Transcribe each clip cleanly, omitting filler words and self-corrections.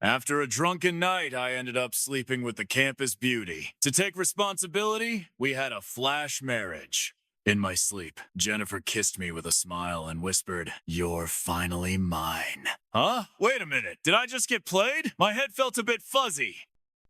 After a drunken night, I ended up sleeping with the campus beauty. To take responsibility, we had a flash marriage. In my sleep, Jennifer kissed me with a smile and whispered, "You're finally mine." Huh? Wait a minute, did I just get played? My head felt a bit fuzzy.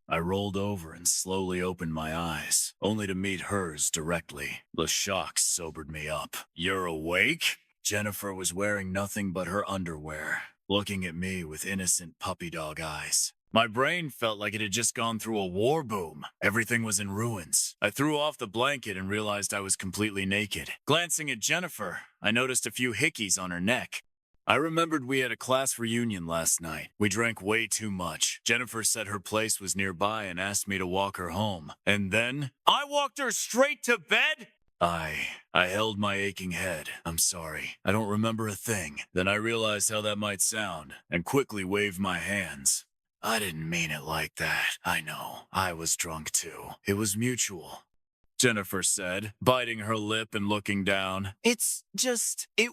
I rolled over and slowly opened my eyes, only to meet hers directly. The shock sobered me up. "You're awake?" Jennifer was wearing nothing but her underwear, looking at me with innocent puppy dog eyes. My brain felt like it had just gone through a war boom. Everything was in ruins. I threw off the blanket and realized I was completely naked. Glancing at Jennifer, I noticed a few hickeys on her neck. I remembered we had a class reunion last night. We drank way too much. Jennifer said her place was nearby and asked me to walk her home. And then, I walked her straight to bed? I held my aching head. "I'm sorry. I don't remember a thing." Then I realized how that might sound and quickly waved my hands. "I didn't mean it like that. I know. I was drunk too. It was mutual," Jennifer said, biting her lip and looking down. It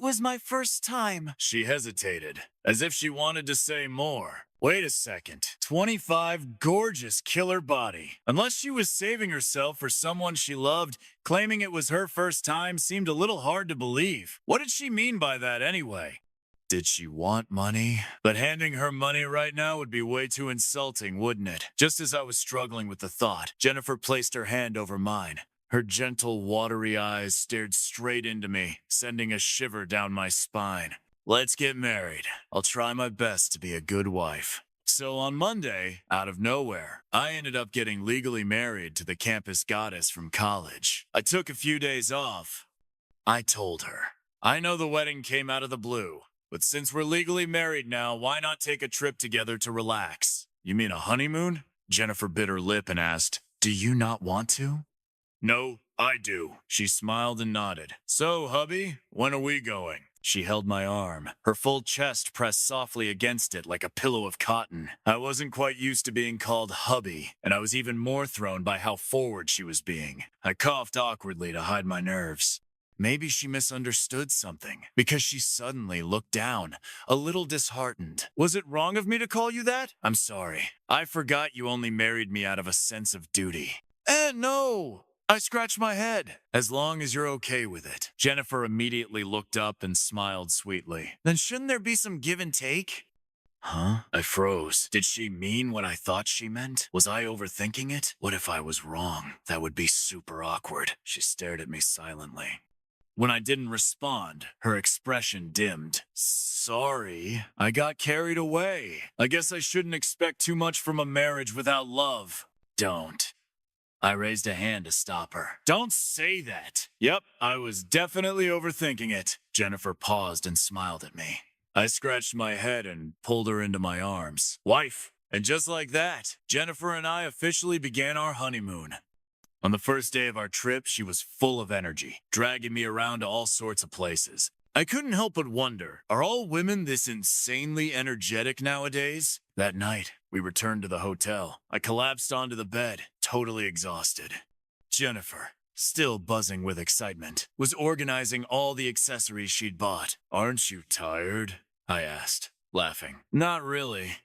was my first time." She hesitated, as if she wanted to say more. Wait a second. 25 gorgeous killer body. Unless she was saving herself for someone she loved, claiming it was her first time seemed a little hard to believe. What did she mean by that anyway? Did she want money? But handing her money right now would be way too insulting, wouldn't it? Just as I was struggling with the thought, Jennifer placed her hand over mine. Her gentle, watery eyes stared straight into me, sending a shiver down my spine. "Let's get married. I'll try my best to be a good wife." So on Monday, out of nowhere, I ended up getting legally married to the campus goddess from college. I took a few days off. I told her, "I know the wedding came out of the blue, but since we're legally married now, why not take a trip together to relax?" "You mean a honeymoon?" Jennifer bit her lip and asked, "Do you not want to?" "No, I do." She smiled and nodded. "So, hubby, when are we going?" She held my arm, her full chest pressed softly against it like a pillow of cotton. I wasn't quite used to being called hubby, and I was even more thrown by how forward she was being. I coughed awkwardly to hide my nerves. Maybe she misunderstood something, because she suddenly looked down, a little disheartened. "Was it wrong of me to call you that?" "I'm sorry. I forgot you only married me out of a sense of duty." No. I scratched my head. "As long as you're okay with it." Jennifer immediately looked up and smiled sweetly. "Then shouldn't there be some give and take?" Huh? I froze. Did she mean what I thought she meant? Was I overthinking it? What if I was wrong? That would be super awkward. She stared at me silently. When I didn't respond, her expression dimmed. "Sorry, I got carried away. I guess I shouldn't expect too much from a marriage without love." "Don't." I raised a hand to stop her. "Don't say that." "Yep, I was definitely overthinking it." Jennifer paused and smiled at me. I scratched my head and pulled her into my arms. "Wife." And just like that, Jennifer and I officially began our honeymoon. On the first day of our trip, she was full of energy, dragging me around to all sorts of places. I couldn't help but wonder, are all women this insanely energetic nowadays? That night, we returned to the hotel. I collapsed onto the bed, totally exhausted. Jennifer, still buzzing with excitement, was organizing all the accessories she'd bought. "Aren't you tired?" I asked, laughing. "Not really."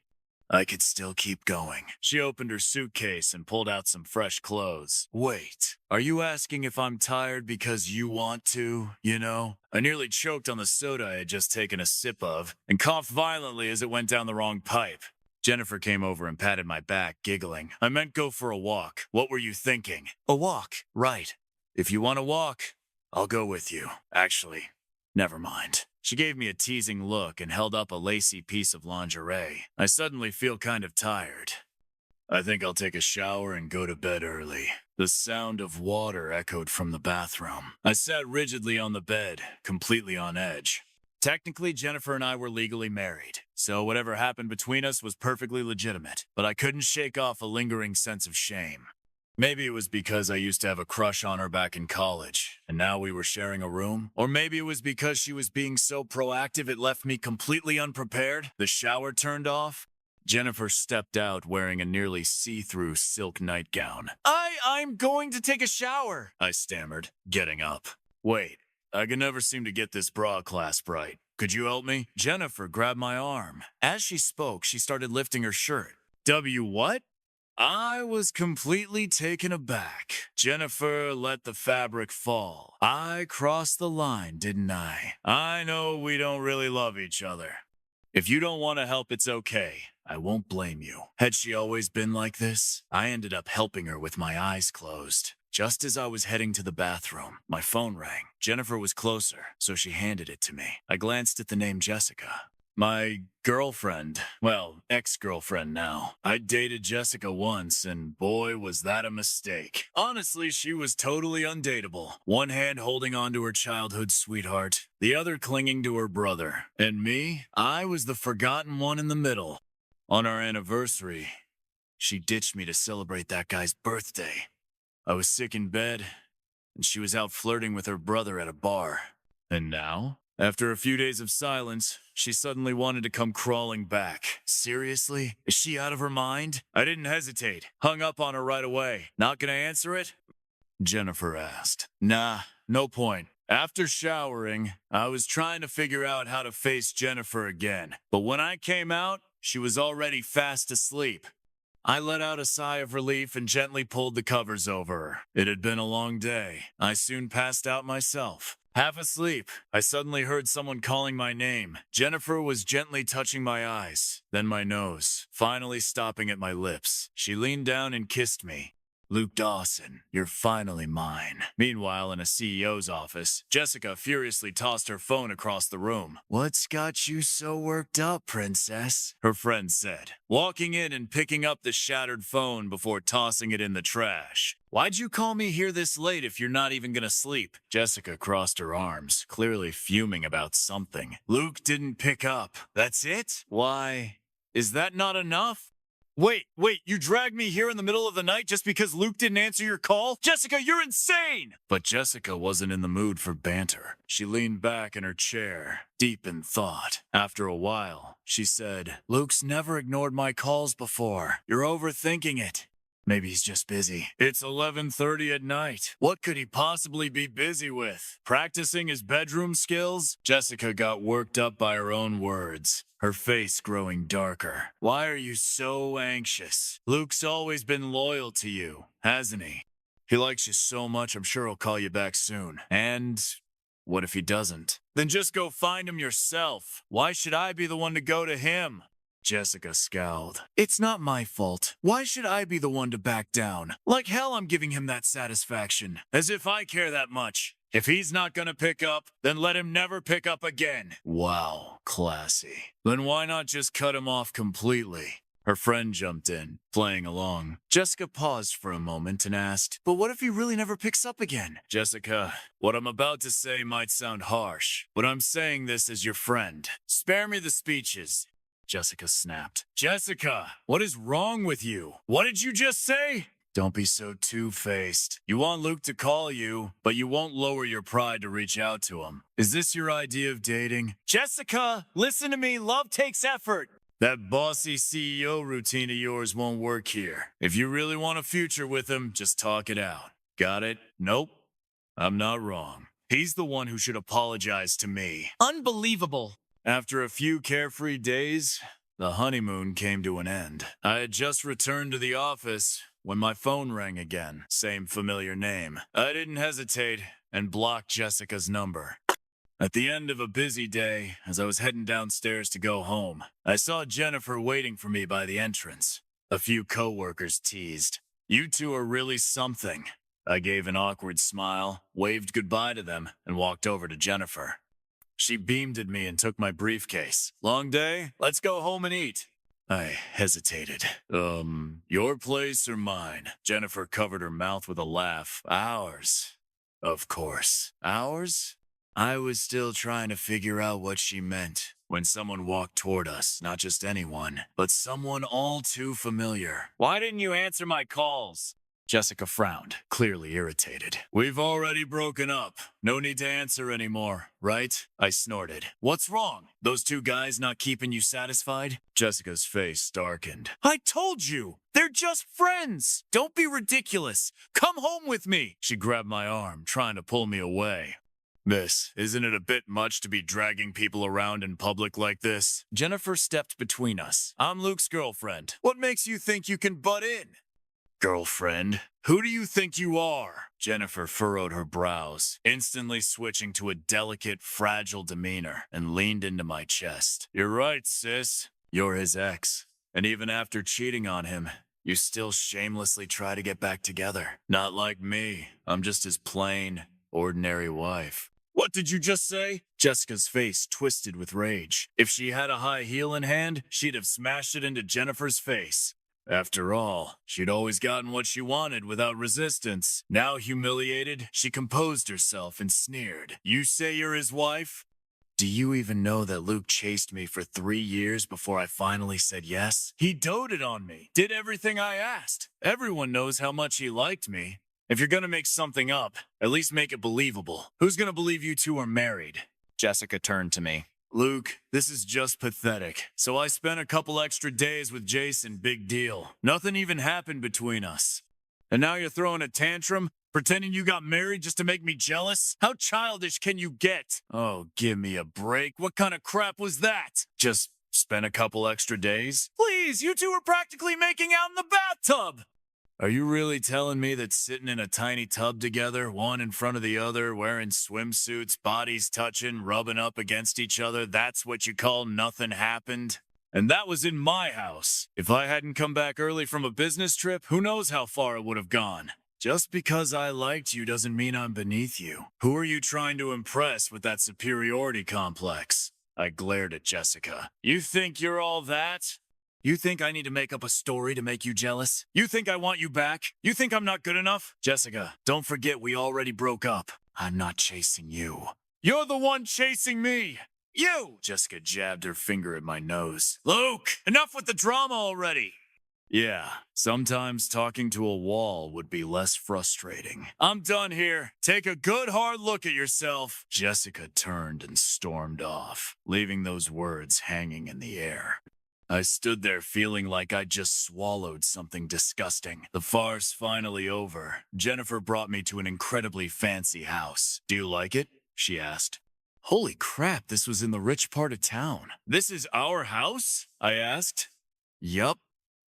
I could still keep going. She opened her suitcase and pulled out some fresh clothes. "Wait, are you asking if I'm tired because you want to, you know?" I nearly choked on the soda I had just taken a sip of and coughed violently as it went down the wrong pipe. Jennifer came over and patted my back, giggling. "I meant go for a walk. What were you thinking?" "A walk, right. If you want to walk, I'll go with you. Actually, never mind." She gave me a teasing look and held up a lacy piece of lingerie. "I suddenly feel kind of tired. I think I'll take a shower and go to bed early." The sound of water echoed from the bathroom. I sat rigidly on the bed, completely on edge. Technically, Jennifer and I were legally married, so whatever happened between us was perfectly legitimate, but I couldn't shake off a lingering sense of shame. Maybe it was because I used to have a crush on her back in college, and now we were sharing a room. Or maybe it was because she was being so proactive it left me completely unprepared. The shower turned off. Jennifer stepped out wearing a nearly see-through silk nightgown. I'm going to take a shower," I stammered, getting up. "Wait, I can never seem to get this bra clasp right." Could you help me? Jennifer grabbed my arm. As she spoke, she started lifting her shirt. W what? I was completely taken aback. Jennifer let the fabric fall. I crossed the line, didn't I? I know we don't really love each other. If you don't want to help, it's okay. I won't blame you. Had she always been like this? I ended up helping her with my eyes closed. Just as I was heading to the bathroom, my phone rang. Jennifer was closer, so she handed it to me. I glanced at the name Jessica. My girlfriend, well, ex-girlfriend now. I dated Jessica once, and boy, was that a mistake. Honestly, she was totally undateable. One hand holding on to her childhood sweetheart, the other clinging to her brother. And me, I was the forgotten one in the middle. On our anniversary, she ditched me to celebrate that guy's birthday. I was sick in bed, and she was out flirting with her brother at a bar. And now? After a few days of silence, she suddenly wanted to come crawling back. Seriously? Is she out of her mind? I didn't hesitate. Hung up on her right away. Not gonna answer it? Jennifer asked. Nah, no point. After showering, I was trying to figure out how to face Jennifer again. But when I came out, she was already fast asleep. I let out a sigh of relief and gently pulled the covers over her. It had been a long day. I soon passed out myself. Half asleep, I suddenly heard someone calling my name. Jennifer was gently touching my eyes, then my nose, finally stopping at my lips. She leaned down and kissed me. Luke Dawson, you're finally mine. Meanwhile, in a CEO's office, Jessica furiously tossed her phone across the room. What's got you so worked up, princess? Her friend said, walking in and picking up the shattered phone before tossing it in the trash. Why'd you call me here this late if you're not even gonna sleep? Jessica crossed her arms, clearly fuming about something. Luke didn't pick up. That's it? Why, is that not enough? Wait, you dragged me here in the middle of the night just because Luke didn't answer your call? Jessica, you're insane! But Jessica wasn't in the mood for banter. She leaned back in her chair, deep in thought. After a while, she said, Luke's never ignored my calls before. You're overthinking it. Maybe he's just busy. It's 11:30 at night. What could he possibly be busy with? Practicing his bedroom skills? Jessica got worked up by her own words, her face growing darker. Why are you so anxious? Luke's always been loyal to you, hasn't he? He likes you so much, I'm sure he'll call you back soon. And what if he doesn't? Then just go find him yourself. Why should I be the one to go to him? Jessica scowled. It's not my fault. Why should I be the one to back down? Like hell I'm giving him that satisfaction. As if I care that much. If he's not gonna pick up, then let him never pick up again. Wow, classy. Then why not just cut him off completely? Her friend jumped in, playing along. Jessica paused for a moment and asked, but what if he really never picks up again? Jessica, what I'm about to say might sound harsh, but I'm saying this as your friend. Spare me the speeches. Jessica snapped. Jessica, what is wrong with you? What did you just say? Don't be so two-faced. You want Luke to call you, but you won't lower your pride to reach out to him. Is this your idea of dating? Jessica, listen to me. Love takes effort. That bossy CEO routine of yours won't work here. If you really want a future with him, just talk it out. Got it? Nope. I'm not wrong. He's the one who should apologize to me. Unbelievable. After a few carefree days, the honeymoon came to an end. I had just returned to the office when my phone rang again. Same familiar name. I didn't hesitate and blocked Jessica's number. At the end of a busy day, as I was heading downstairs to go home, I saw Jennifer waiting for me by the entrance. A few coworkers teased, "You two are really something." I gave an awkward smile, waved goodbye to them, and walked over to Jennifer. She beamed at me and took my briefcase. Long day? Let's go home and eat. I hesitated. Your place or mine? Jennifer covered her mouth with a laugh. Ours. Of course. Ours? I was still trying to figure out what she meant when someone walked toward us. Not just anyone, but someone all too familiar. Why didn't you answer my calls? Jessica frowned, clearly irritated. We've already broken up. No need to answer anymore, right? I snorted. What's wrong? Those two guys not keeping you satisfied? Jessica's face darkened. I told you! They're just friends! Don't be ridiculous! Come home with me! She grabbed my arm, trying to pull me away. Miss, isn't it a bit much to be dragging people around in public like this? Jennifer stepped between us. I'm Luke's girlfriend. What makes you think you can butt in? Girlfriend? Who do you think you are? Jennifer furrowed her brows, instantly switching to a delicate, fragile demeanor, and leaned into my chest. You're right, sis. You're his ex. And even after cheating on him, you still shamelessly try to get back together. Not like me. I'm just his plain, ordinary wife. What did you just say? Jessica's face twisted with rage. If she had a high heel in hand, she'd have smashed it into Jennifer's face. After all, she'd always gotten what she wanted without resistance. Now humiliated, she composed herself and sneered. You say you're his wife? Do you even know that Luke chased me for 3 years before I finally said yes? He doted on me, did everything I asked. Everyone knows how much he liked me. If you're gonna make something up, at least make it believable. Who's gonna believe you two are married? Jessica turned to me. Luke, this is just pathetic. So I spent a couple extra days with Jason, big deal. Nothing even happened between us. And now you're throwing a tantrum, pretending you got married just to make me jealous? How childish can you get? Oh, give me a break. What kind of crap was that? Just spent a couple extra days? Please, you two are practically making out in the bathtub. Are you really telling me that sitting in a tiny tub together, one in front of the other, wearing swimsuits, bodies touching, rubbing up against each other, that's what you call nothing happened? And that was in my house. If I hadn't come back early from a business trip, who knows how far it would have gone? Just because I liked you doesn't mean I'm beneath you. Who are you trying to impress with that superiority complex? I glared at Jessica. You think you're all that? You think I need to make up a story to make you jealous? You think I want you back? You think I'm not good enough? Jessica, don't forget we already broke up. I'm not chasing you. You're the one chasing me! You! Jessica jabbed her finger at my nose. Luke, enough with the drama already! Yeah, sometimes talking to a wall would be less frustrating. I'm done here. Take a good hard look at yourself. Jessica turned and stormed off, leaving those words hanging in the air. I stood there feeling like I'd just swallowed something disgusting. The farce finally over. Jennifer brought me to an incredibly fancy house. Do you like it? She asked. Holy crap, this was in the rich part of town. This is our house? I asked. Yup.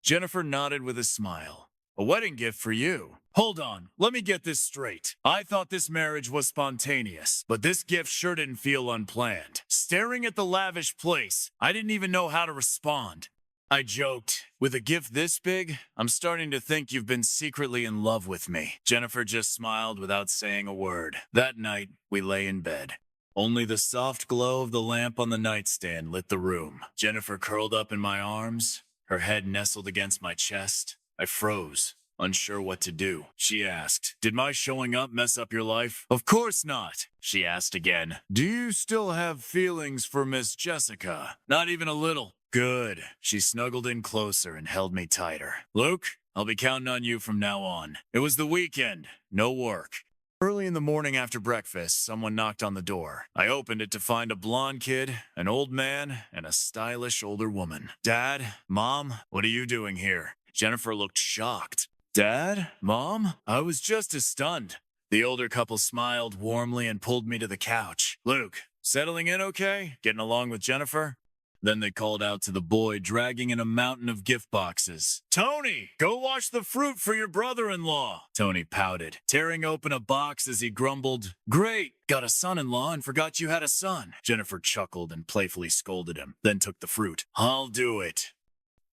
Jennifer nodded with a smile. A wedding gift for you. Hold on, let me get this straight. I thought this marriage was spontaneous, but this gift sure didn't feel unplanned. Staring at the lavish place, I didn't even know how to respond. I joked, with a gift this big, I'm starting to think you've been secretly in love with me. Jennifer just smiled without saying a word. That night, we lay in bed. Only the soft glow of the lamp on the nightstand lit the room. Jennifer curled up in my arms, her head nestled against my chest. I froze, unsure what to do. She asked, Did my showing up mess up your life? Of course not, she asked again. Do you still have feelings for Miss Jessica? Not even a little. Good. She snuggled in closer and held me tighter. Luke, I'll be counting on you from now on. It was the weekend, no work. Early in the morning after breakfast, someone knocked on the door. I opened it to find a blonde kid, an old man, and a stylish older woman. Dad? Mom? What are you doing here? Jennifer looked shocked. Dad? Mom? I was just as stunned. The older couple smiled warmly and pulled me to the couch. Luke, settling in okay? Getting along with Jennifer? Then they called out to the boy, dragging in a mountain of gift boxes. Tony, go wash the fruit for your brother-in-law. Tony pouted, tearing open a box as he grumbled, Great, got a son-in-law and forgot you had a son. Jennifer chuckled and playfully scolded him, then took the fruit. I'll do it.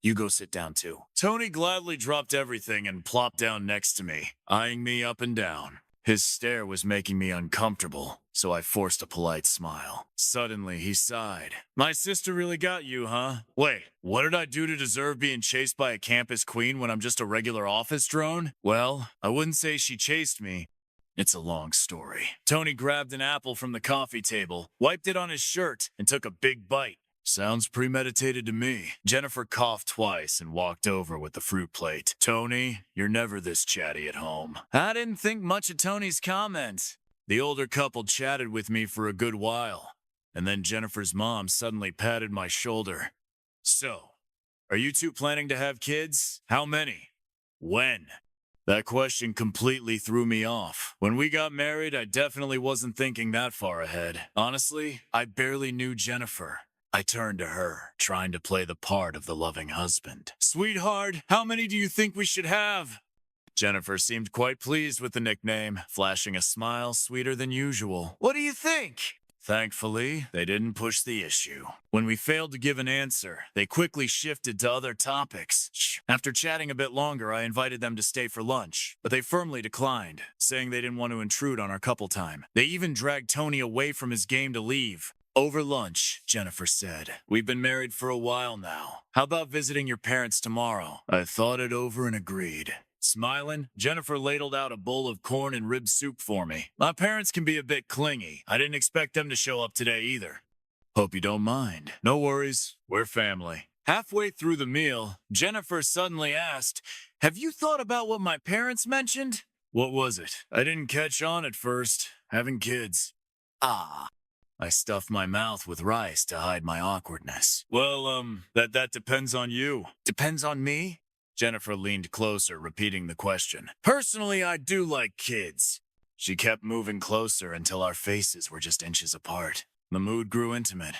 You go sit down too. Tony gladly dropped everything and plopped down next to me, eyeing me up and down. His stare was making me uncomfortable, so I forced a polite smile. Suddenly, he sighed. My sister really got you, huh? Wait, what did I do to deserve being chased by a campus queen when I'm just a regular office drone? Well, I wouldn't say she chased me. It's a long story. Tony grabbed an apple from the coffee table, wiped it on his shirt, and took a big bite. Sounds premeditated to me. Jennifer coughed twice and walked over with the fruit plate. Tony, you're never this chatty at home. I didn't think much of Tony's comment. The older couple chatted with me for a good while, and then Jennifer's mom suddenly patted my shoulder. So, are you two planning to have kids? How many? When? That question completely threw me off. When we got married, I definitely wasn't thinking that far ahead. Honestly, I barely knew Jennifer. I turned to her, trying to play the part of the loving husband. Sweetheart, how many do you think we should have? Jennifer seemed quite pleased with the nickname, flashing a smile sweeter than usual. What do you think? Thankfully, they didn't push the issue. When we failed to give an answer, they quickly shifted to other topics. After chatting a bit longer, I invited them to stay for lunch, but they firmly declined, saying they didn't want to intrude on our couple time. They even dragged Tony away from his game to leave. Over lunch, Jennifer said, "We've been married for a while now. How about visiting your parents tomorrow?" I thought it over and agreed. Smiling, Jennifer ladled out a bowl of corn and rib soup for me. My parents can be a bit clingy. I didn't expect them to show up today either. Hope you don't mind. No worries. We're family. Halfway through the meal, Jennifer suddenly asked, "Have you thought about what my parents mentioned?" What was it? I didn't catch on at first. Having kids. I stuffed my mouth with rice to hide my awkwardness. Well, that depends on you. Depends on me? Jennifer leaned closer, repeating the question. Personally, I do like kids. She kept moving closer until our faces were just inches apart. The mood grew intimate.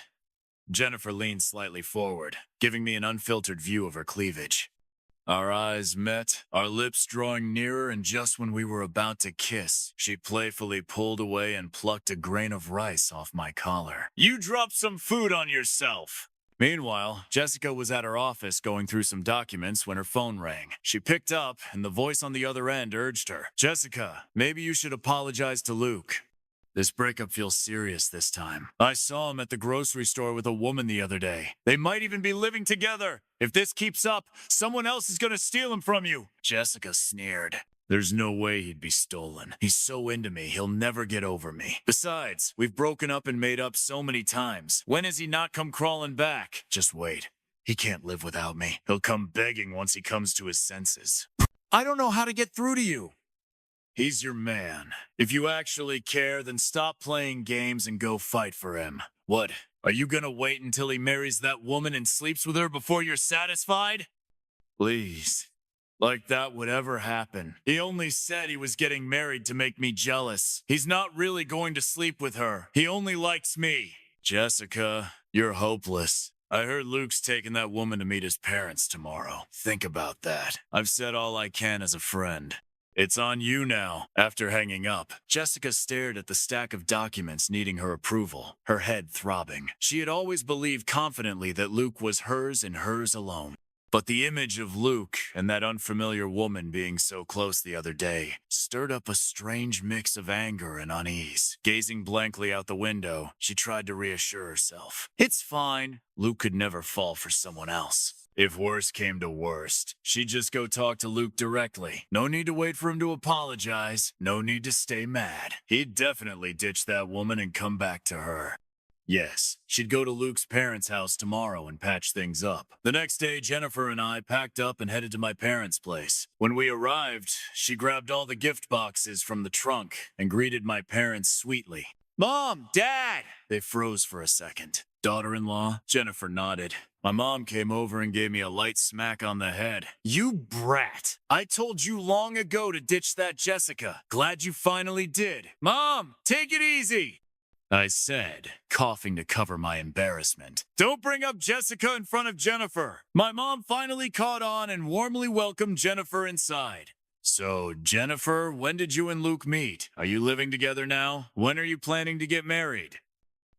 Jennifer leaned slightly forward, giving me an unfiltered view of her cleavage. Our eyes met, our lips drawing nearer, and just when we were about to kiss, she playfully pulled away and plucked a grain of rice off my collar. You dropped some food on yourself. Meanwhile, Jessica was at her office going through some documents when her phone rang. She picked up, and the voice on the other end urged her. Jessica, maybe you should apologize to Luke. This breakup feels serious this time. I saw him at the grocery store with a woman the other day. They might even be living together. If this keeps up, someone else is going to steal him from you. Jessica sneered. There's no way he'd be stolen. He's so into me, he'll never get over me. Besides, we've broken up and made up so many times. When has he not come crawling back? Just wait. He can't live without me. He'll come begging once he comes to his senses. I don't know how to get through to you. He's your man. If you actually care, then stop playing games and go fight for him. What? Are you gonna wait until he marries that woman and sleeps with her before you're satisfied? Please. Like that would ever happen. He only said he was getting married to make me jealous. He's not really going to sleep with her. He only likes me. Jessica, you're hopeless. I heard Luke's taking that woman to meet his parents tomorrow. Think about that. I've said all I can as a friend. It's on you now. After hanging up, Jessica stared at the stack of documents needing her approval, her head throbbing. She had always believed confidently that Luke was hers and hers alone. But the image of Luke and that unfamiliar woman being so close the other day stirred up a strange mix of anger and unease. Gazing blankly out the window, she tried to reassure herself. It's fine. Luke could never fall for someone else. If worst came to worst, she'd just go talk to Luke directly. No need to wait for him to apologize. No need to stay mad. He'd definitely ditch that woman and come back to her. Yes, she'd go to Luke's parents' house tomorrow and patch things up. The next day, Jennifer and I packed up and headed to my parents' place. When we arrived, she grabbed all the gift boxes from the trunk and greeted my parents sweetly. Mom, Dad! They froze for a second. Daughter-in-law? Jennifer nodded. My mom came over and gave me a light smack on the head. You brat! I told you long ago to ditch that Jessica. Glad you finally did. Mom, take it easy! I said, coughing to cover my embarrassment. Don't bring up Jessica in front of Jennifer. My mom finally caught on and warmly welcomed Jennifer inside. So, Jennifer, when did you and Luke meet? Are you living together now? When are you planning to get married?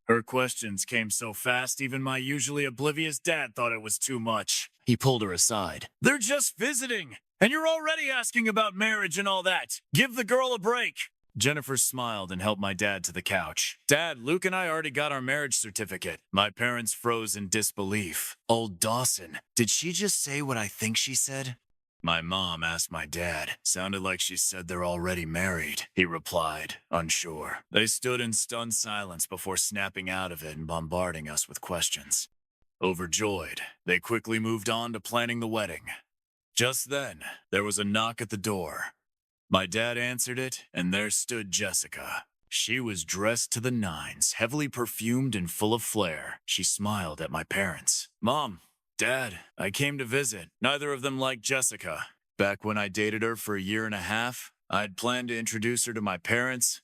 Her questions came so fast, even my usually oblivious dad thought it was too much. He pulled her aside. They're just visiting, and you're already asking about marriage and all that. Give the girl a break. Jennifer smiled and helped my dad to the couch. Dad, Luke and I already got our marriage certificate. My parents froze in disbelief. Old Dawson, did she just say what I think she said? My mom asked my dad. Sounded like she said they're already married. He replied, unsure. They stood in stunned silence before snapping out of it and bombarding us with questions. Overjoyed, they quickly moved on to planning the wedding. Just then, there was a knock at the door. My dad answered it, and there stood Jessica. She was dressed to the nines, heavily perfumed and full of flair. She smiled at my parents. Mom, Dad, I came to visit. Neither of them liked Jessica. Back when I dated her for a year and a half, I'd planned to introduce her to my parents,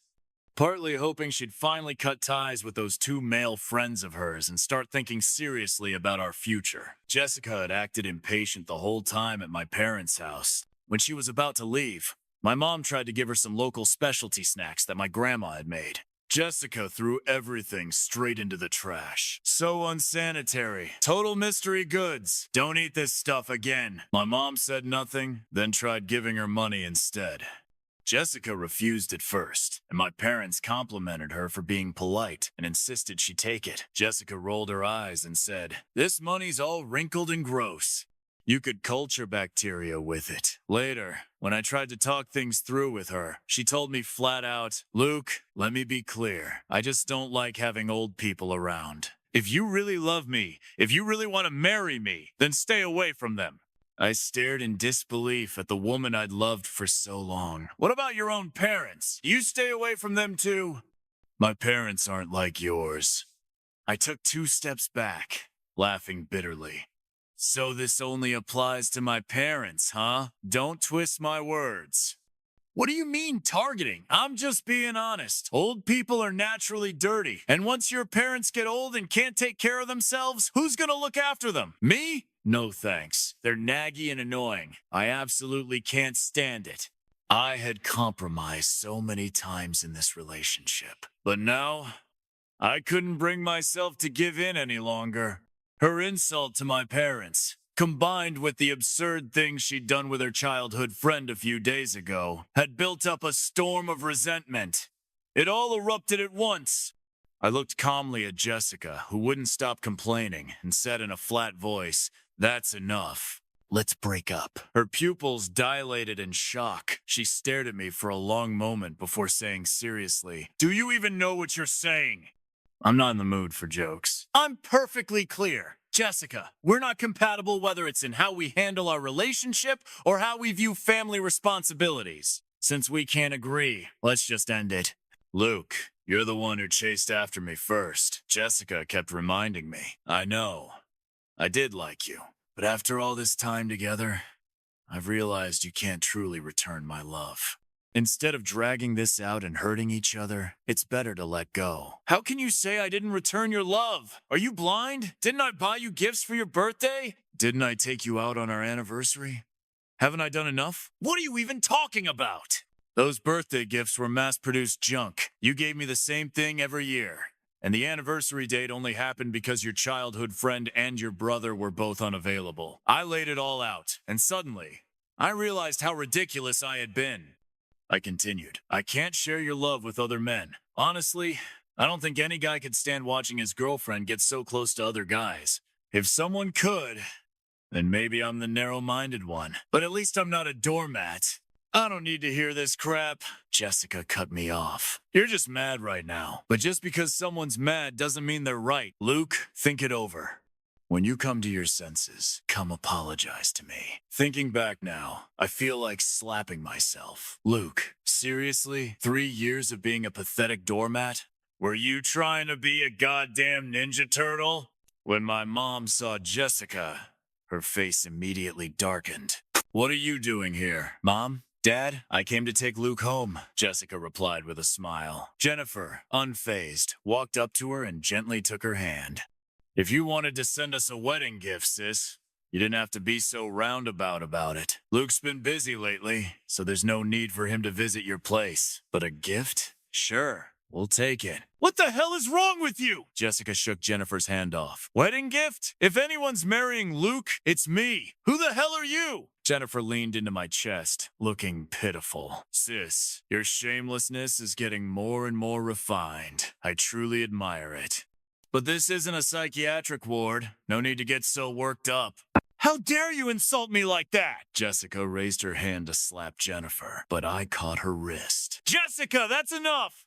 partly hoping she'd finally cut ties with those two male friends of hers and start thinking seriously about our future. Jessica had acted impatient the whole time at my parents' house. When she was about to leave, my mom tried to give her some local specialty snacks that my grandma had made. Jessica threw everything straight into the trash. So unsanitary. Total mystery goods. Don't eat this stuff again. My mom said nothing, then tried giving her money instead. Jessica refused at first, and my parents complimented her for being polite and insisted she take it. Jessica rolled her eyes and said, "This money's all wrinkled and gross. You could culture bacteria with it." Later, when I tried to talk things through with her, she told me flat out, "Luke, let me be clear. I just don't like having old people around. If you really love me, if you really want to marry me, then stay away from them." I stared in disbelief at the woman I'd loved for so long. "What about your own parents? You stay away from them too?" "My parents aren't like yours." I took 2 steps back, laughing bitterly. "So this only applies to my parents, huh? Don't twist my words." "What do you mean targeting? I'm just being honest. Old people are naturally dirty, and once your parents get old and can't take care of themselves, who's gonna look after them? Me? No thanks. They're naggy and annoying. I absolutely can't stand it." I had compromised so many times in this relationship, but now I couldn't bring myself to give in any longer. Her insult to my parents, combined with the absurd things she'd done with her childhood friend a few days ago, had built up a storm of resentment. It all erupted at once. I looked calmly at Jessica, who wouldn't stop complaining, and said in a flat voice, "That's enough. Let's break up." Her pupils dilated in shock. She stared at me for a long moment before saying seriously, "Do you even know what you're saying?" I'm not in the mood for jokes. "I'm perfectly clear. Jessica, we're not compatible whether it's in how we handle our relationship or how we view family responsibilities. Since we can't agree, let's just end it." "Luke, you're the one who chased after me first," Jessica kept reminding me. "I know. I did like you. But after all this time together, I've realized you can't truly return my love. Instead of dragging this out and hurting each other, it's better to let go." "How can you say I didn't return your love? Are you blind? Didn't I buy you gifts for your birthday? Didn't I take you out on our anniversary? Haven't I done enough? What are you even talking about?" "Those birthday gifts were mass-produced junk. You gave me the same thing every year. And the anniversary date only happened because your childhood friend and your brother were both unavailable. I laid it all out, and suddenly, I realized how ridiculous I had been." I continued, "I can't share your love with other men. Honestly, I don't think any guy could stand watching his girlfriend get so close to other guys. If someone could, then maybe I'm the narrow-minded one. But at least I'm not a doormat." "I don't need to hear this crap." Jessica cut me off. "You're just mad right now. But just because someone's mad doesn't mean they're right. Luke, think it over. When you come to your senses, come apologize to me." Thinking back now, I feel like slapping myself. "Luke, seriously? 3 years of being a pathetic doormat? Were you trying to be a goddamn Ninja Turtle?" When my mom saw Jessica, her face immediately darkened. "What are you doing here, Mom? Dad, I came to take Luke home," Jessica replied with a smile. Jennifer, unfazed, walked up to her and gently took her hand. "If you wanted to send us a wedding gift, sis, you didn't have to be so roundabout about it. Luke's been busy lately, so there's no need for him to visit your place. But a gift? Sure, we'll take it." "What the hell is wrong with you?" Jessica shook Jennifer's hand off. "Wedding gift? If anyone's marrying Luke, it's me. Who the hell are you?" Jennifer leaned into my chest, looking pitiful. "Sis, your shamelessness is getting more and more refined. I truly admire it. But this isn't a psychiatric ward. No need to get so worked up." "How dare you insult me like that?" Jessica raised her hand to slap Jennifer, but I caught her wrist. "Jessica, that's enough!"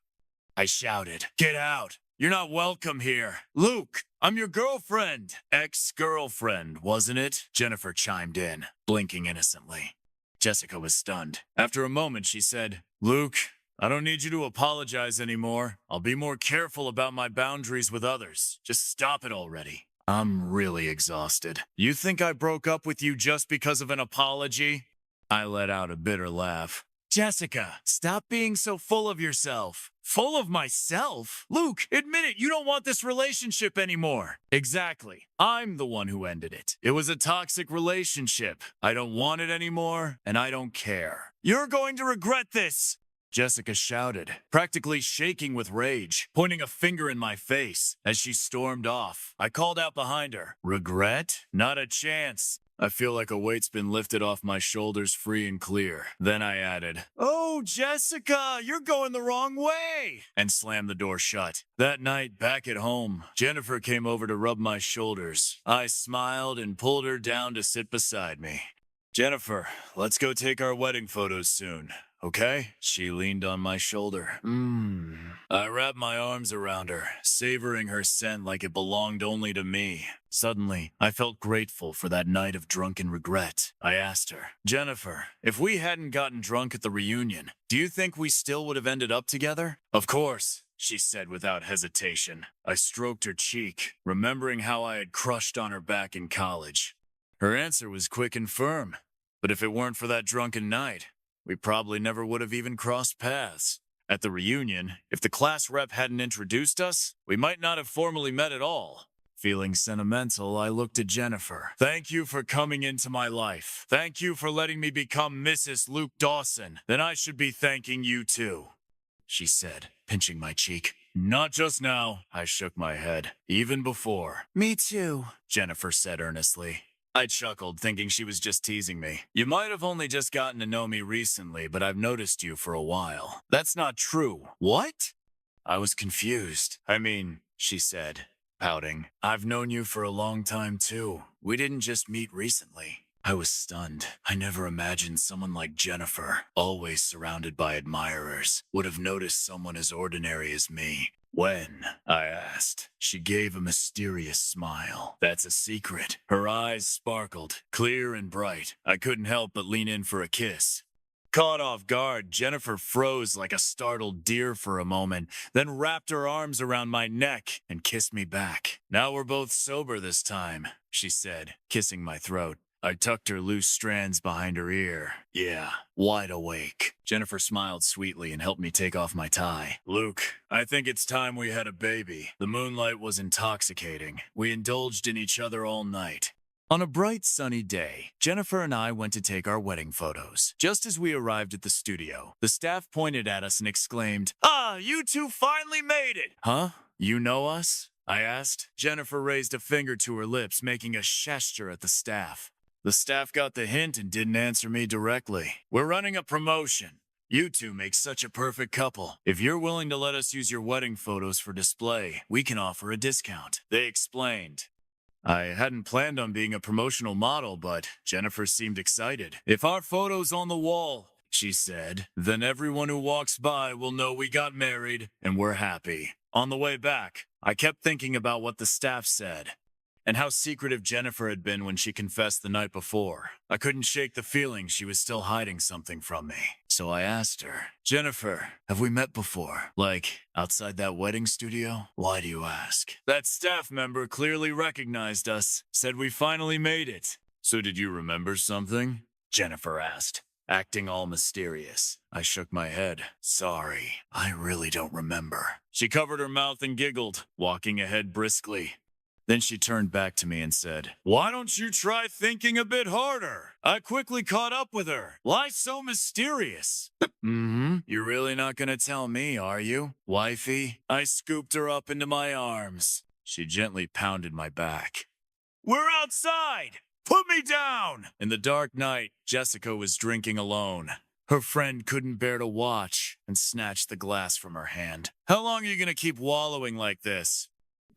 I shouted, "Get out! You're not welcome here. Luke, I'm your girlfriend." "Ex-girlfriend, wasn't it?" Jennifer chimed in, blinking innocently. Jessica was stunned. After a moment, she said, "Luke, I don't need you to apologize anymore. I'll be more careful about my boundaries with others. Just stop it already. I'm really exhausted. You think I broke up with you just because of an apology?" I let out a bitter laugh. Jessica, stop being so full of yourself. Full of myself? Luke, admit it, you don't want this relationship anymore. Exactly. I'm the one who ended it. It was a toxic relationship. I don't want it anymore, and I don't care. You're going to regret this! Jessica shouted, practically shaking with rage, pointing a finger in my face as she stormed off. I called out behind her. Regret? Not a chance. I feel like a weight's been lifted off my shoulders free and clear. Then I added, "Oh, Jessica, you're going the wrong way," and slammed the door shut. That night, back at home, Jennifer came over to rub my shoulders. I smiled and pulled her down to sit beside me. Jennifer, let's go take our wedding photos soon. Okay? She leaned on my shoulder. I wrapped my arms around her, savoring her scent like it belonged only to me. Suddenly, I felt grateful for that night of drunken regret. I asked her, Jennifer, if we hadn't gotten drunk at the reunion, do you think we still would have ended up together? Of course, she said without hesitation. I stroked her cheek, remembering how I had crushed on her back in college. Her answer was quick and firm. But if it weren't for that drunken night, we probably never would have even crossed paths. At the reunion, if the class rep hadn't introduced us, we might not have formally met at all. Feeling sentimental, I looked at Jennifer. Thank you for coming into my life. Thank you for letting me become Mrs. Luke Dawson. Then I should be thanking you too, she said, pinching my cheek. Not just now, I shook my head. Even before. Me too, Jennifer said earnestly. I chuckled, thinking she was just teasing me. You might have only just gotten to know me recently, but I've noticed you for a while. That's not true. What? I was confused. I mean, she said, pouting. I've known you for a long time, too. We didn't just meet recently. I was stunned. I never imagined someone like Jennifer, always surrounded by admirers, would have noticed someone as ordinary as me. When? I asked. She gave a mysterious smile. That's a secret. Her eyes sparkled, clear and bright. I couldn't help but lean in for a kiss. Caught off guard, Jennifer froze like a startled deer for a moment, then wrapped her arms around my neck and kissed me back. Now we're both sober this time, she said, kissing my throat. I tucked her loose strands behind her ear. Yeah, wide awake. Jennifer smiled sweetly and helped me take off my tie. Luke, I think it's time we had a baby. The moonlight was intoxicating. We indulged in each other all night. On a bright, sunny day, Jennifer and I went to take our wedding photos. Just as we arrived at the studio, the staff pointed at us and exclaimed, "Ah, you two finally made it!" Huh? You know us? I asked. Jennifer raised a finger to her lips, making a gesture at the staff. The staff got the hint and didn't answer me directly. We're running a promotion. You two make such a perfect couple. If you're willing to let us use your wedding photos for display, we can offer a discount, they explained. I hadn't planned on being a promotional model, but Jennifer seemed excited. If our photo's on the wall, she said, then everyone who walks by will know we got married and we're happy. On the way back, I kept thinking about what the staff said and how secretive Jennifer had been when she confessed the night before. I couldn't shake the feeling she was still hiding something from me. So I asked her, Jennifer, have we met before? Like, outside that wedding studio? Why do you ask? That staff member clearly recognized us, said we finally made it. So did you remember something? Jennifer asked, acting all mysterious. I shook my head. Sorry, I really don't remember. She covered her mouth and giggled, walking ahead briskly. Then she turned back to me and said, Why don't you try thinking a bit harder? I quickly caught up with her. Why so mysterious? You're really not gonna tell me, are you, wifey? I scooped her up into my arms. She gently pounded my back. We're outside! Put me down! In the dark night, Jessica was drinking alone. Her friend couldn't bear to watch and snatched the glass from her hand. How long are you gonna keep wallowing like this?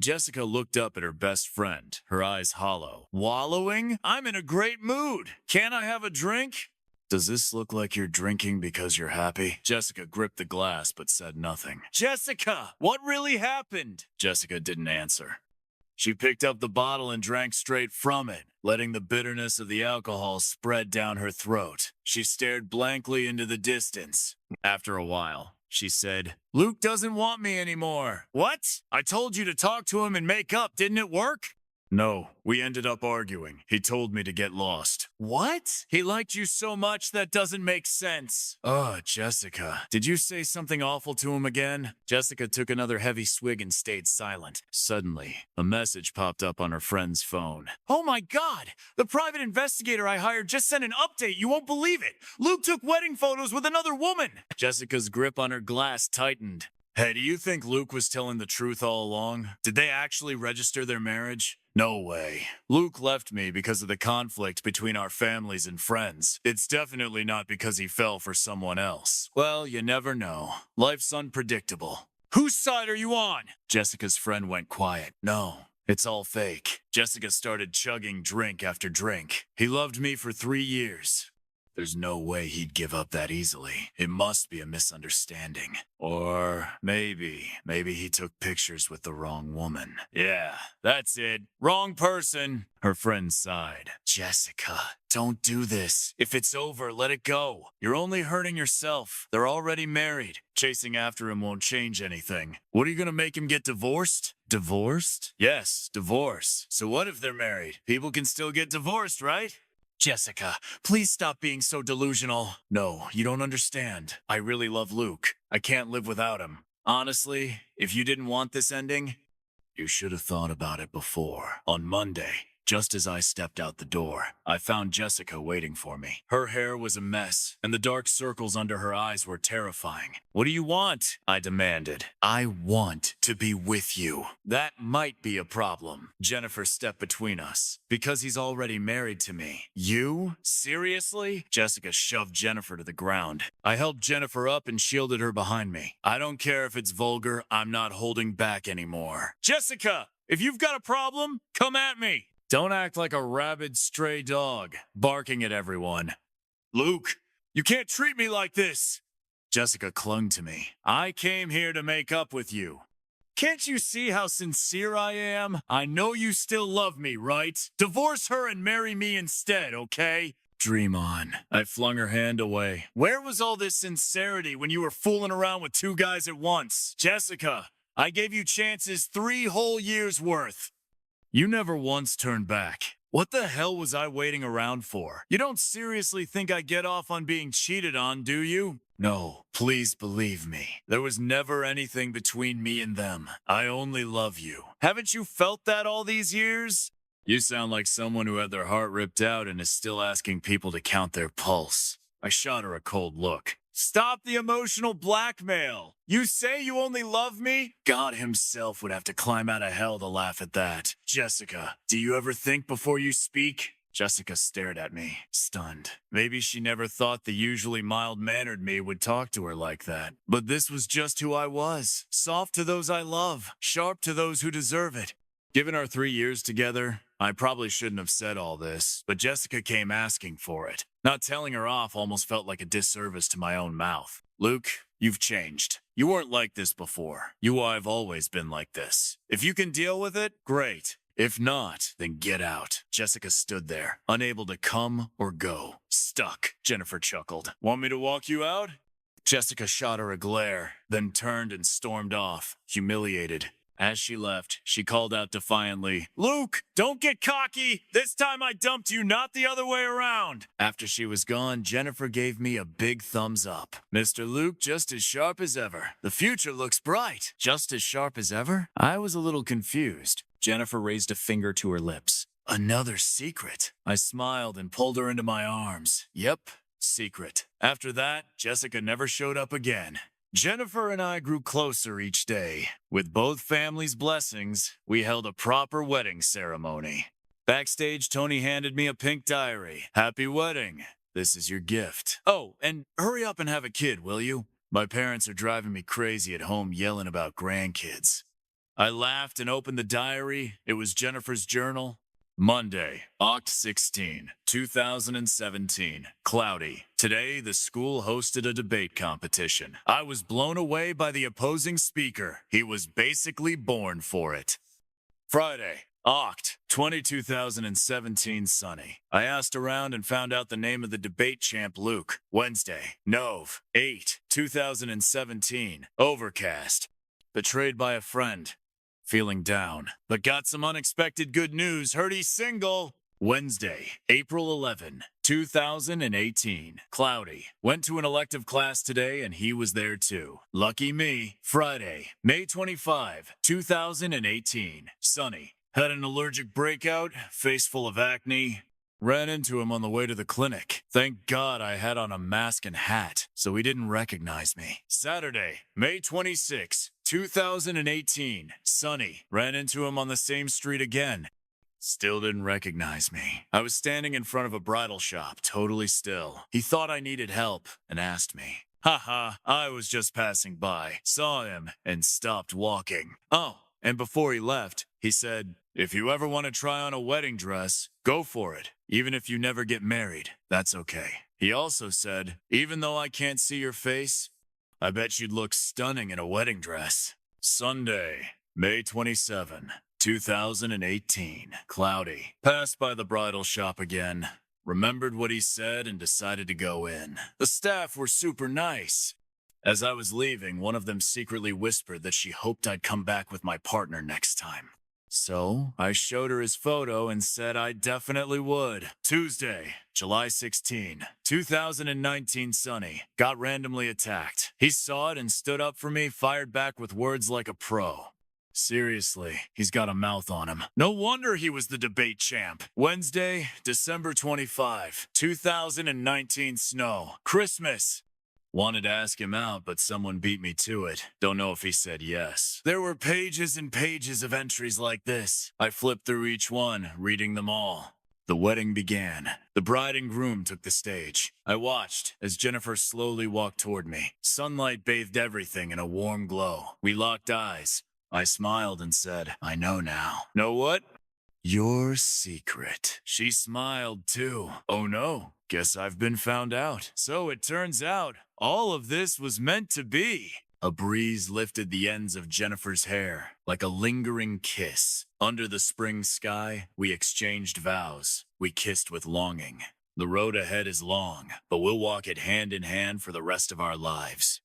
Jessica looked up at her best friend, her eyes hollow. Wallowing? I'm in a great mood. Can't I have a drink? Does this look like you're drinking because you're happy? Jessica gripped the glass but said nothing. Jessica, what really happened? Jessica didn't answer. She picked up the bottle and drank straight from it, letting the bitterness of the alcohol spread down her throat. She stared blankly into the distance. After a while, she said, Luke doesn't want me anymore. What? I told you to talk to him and make up. Didn't it work? No, we ended up arguing. He told me to get lost. What? He liked you so much that doesn't make sense. Oh, Jessica, did you say something awful to him again? Jessica took another heavy swig and stayed silent. Suddenly, a message popped up on her friend's phone. Oh my God! The private investigator I hired just sent an update. You won't believe it. Luke took wedding photos with another woman. Jessica's grip on her glass tightened. Hey, do you think Luke was telling the truth all along? Did they actually register their marriage? No way. Luke left me because of the conflict between our families and friends. It's definitely not because he fell for someone else. Well, you never know. Life's unpredictable. Whose side are you on? Jessica's friend went quiet. No, it's all fake. Jessica started chugging drink after drink. He loved me for 3 years. There's no way he'd give up that easily. It must be a misunderstanding. Or maybe he took pictures with the wrong woman. Yeah, that's it. Wrong person. Her friend sighed. Jessica, don't do this. If it's over, let it go. You're only hurting yourself. They're already married. Chasing after him won't change anything. What are you gonna make him get divorced? Divorced? Yes, divorce. So what if they're married? People can still get divorced, right? Jessica, please stop being so delusional. No, you don't understand. I really love Luke. I can't live without him. Honestly, if you didn't want this ending, you should have thought about it before. On Monday, just as I stepped out the door, I found Jessica waiting for me. Her hair was a mess, and the dark circles under her eyes were terrifying. What do you want? I demanded. I want to be with you. That might be a problem. Jennifer stepped between us. Because he's already married to me. You? Seriously? Jessica shoved Jennifer to the ground. I helped Jennifer up and shielded her behind me. I don't care if it's vulgar, I'm not holding back anymore. Jessica, if you've got a problem, come at me. Don't act like a rabid stray dog, barking at everyone. Luke, you can't treat me like this. Jessica clung to me. I came here to make up with you. Can't you see how sincere I am? I know you still love me, right? Divorce her and marry me instead, okay? Dream on. I flung her hand away. Where was all this sincerity when you were fooling around with 2 guys at once? Jessica, I gave you chances 3 whole years worth. You never once turned back. What the hell was I waiting around for? You don't seriously think I get off on being cheated on, do you? No, please believe me. There was never anything between me and them. I only love you. Haven't you felt that all these years? You sound like someone who had their heart ripped out and is still asking people to count their pulse. I shot her a cold look. Stop the emotional blackmail. You say you only love me? God himself would have to climb out of hell to laugh at that. Jessica, do you ever think before you speak? Jessica stared at me, stunned. Maybe she never thought the usually mild-mannered me would talk to her like that. But this was just who I was. Soft to those I love, sharp to those who deserve it. Given our 3 years together, I probably shouldn't have said all this, but Jessica came asking for it. Not telling her off almost felt like a disservice to my own mouth. Luke, you've changed. You weren't like this before. I've always been like this. If you can deal with it, great. If not, then get out. Jessica stood there, unable to come or go. Stuck, Jennifer chuckled. Want me to walk you out? Jessica shot her a glare, then turned and stormed off, humiliated. As she left, she called out defiantly, Luke, don't get cocky! This time I dumped you, not the other way around! After she was gone, Jennifer gave me a big thumbs up. Mr. Luke, just as sharp as ever. The future looks bright. Just as sharp as ever? I was a little confused. Jennifer raised a finger to her lips. Another secret. I smiled and pulled her into my arms. Yep, secret. After that, Jessica never showed up again. Jennifer and I grew closer each day. With both families' blessings, we held a proper wedding ceremony. Backstage, Tony handed me a pink diary. Happy wedding. This is your gift. Oh, and hurry up and have a kid, will you? My parents are driving me crazy at home yelling about grandkids. I laughed and opened the diary. It was Jennifer's journal. Monday, Oct 16, 2017. Cloudy. Today, the school hosted a debate competition. I was blown away by the opposing speaker. He was basically born for it. Friday, Oct 2017. Sunny. I asked around and found out the name of the debate champ, Luke. Wednesday, Nov 8, 2017. Overcast. Betrayed by a friend. feeling down, but got some unexpected good news. Heard he's single. Wednesday, April 11, 2018. Cloudy. Went to an elective class today and he was there too. Lucky me. Friday, May 25, 2018. Sunny. Had an allergic breakout, face full of acne. Ran into him on the way to the clinic. Thank God I had on a mask and hat, so he didn't recognize me. Saturday, May 26, 2018. Sunny. Ran into him on the same street again. Still didn't recognize me. I was standing in front of a bridal shop, totally still. He thought I needed help and asked me. Haha, I was just passing by, saw him, and stopped walking. Oh, and before he left, he said, if you ever want to try on a wedding dress, go for it. Even if you never get married, that's okay. He also said, even though I can't see your face, I bet you'd look stunning in a wedding dress. Sunday, May 27, 2018. Cloudy. Passed by the bridal shop again. Remembered what he said and decided to go in. The staff were super nice. As I was leaving, one of them secretly whispered that she hoped I'd come back with my partner next time. So, I showed her his photo and said I definitely would. Tuesday, July 16, 2019. Sunny. Got randomly attacked. He saw it and stood up for me, fired back with words like a pro. Seriously, he's got a mouth on him. No wonder he was the debate champ. Wednesday, December 25, 2019. Snow. Christmas. Wanted to ask him out, but someone beat me to it. Don't know if he said yes. There were pages and pages of entries like this. I flipped through each one, reading them all. The wedding began. The bride and groom took the stage. I watched as Jennifer slowly walked toward me. Sunlight bathed everything in a warm glow. We locked eyes. I smiled and said, I know now. Know what? Your secret. She smiled too. Oh no, guess I've been found out. So it turns out, all of this was meant to be. A breeze lifted the ends of Jennifer's hair, like a lingering kiss. Under the spring sky, we exchanged vows. We kissed with longing. The road ahead is long, but we'll walk it hand in hand for the rest of our lives.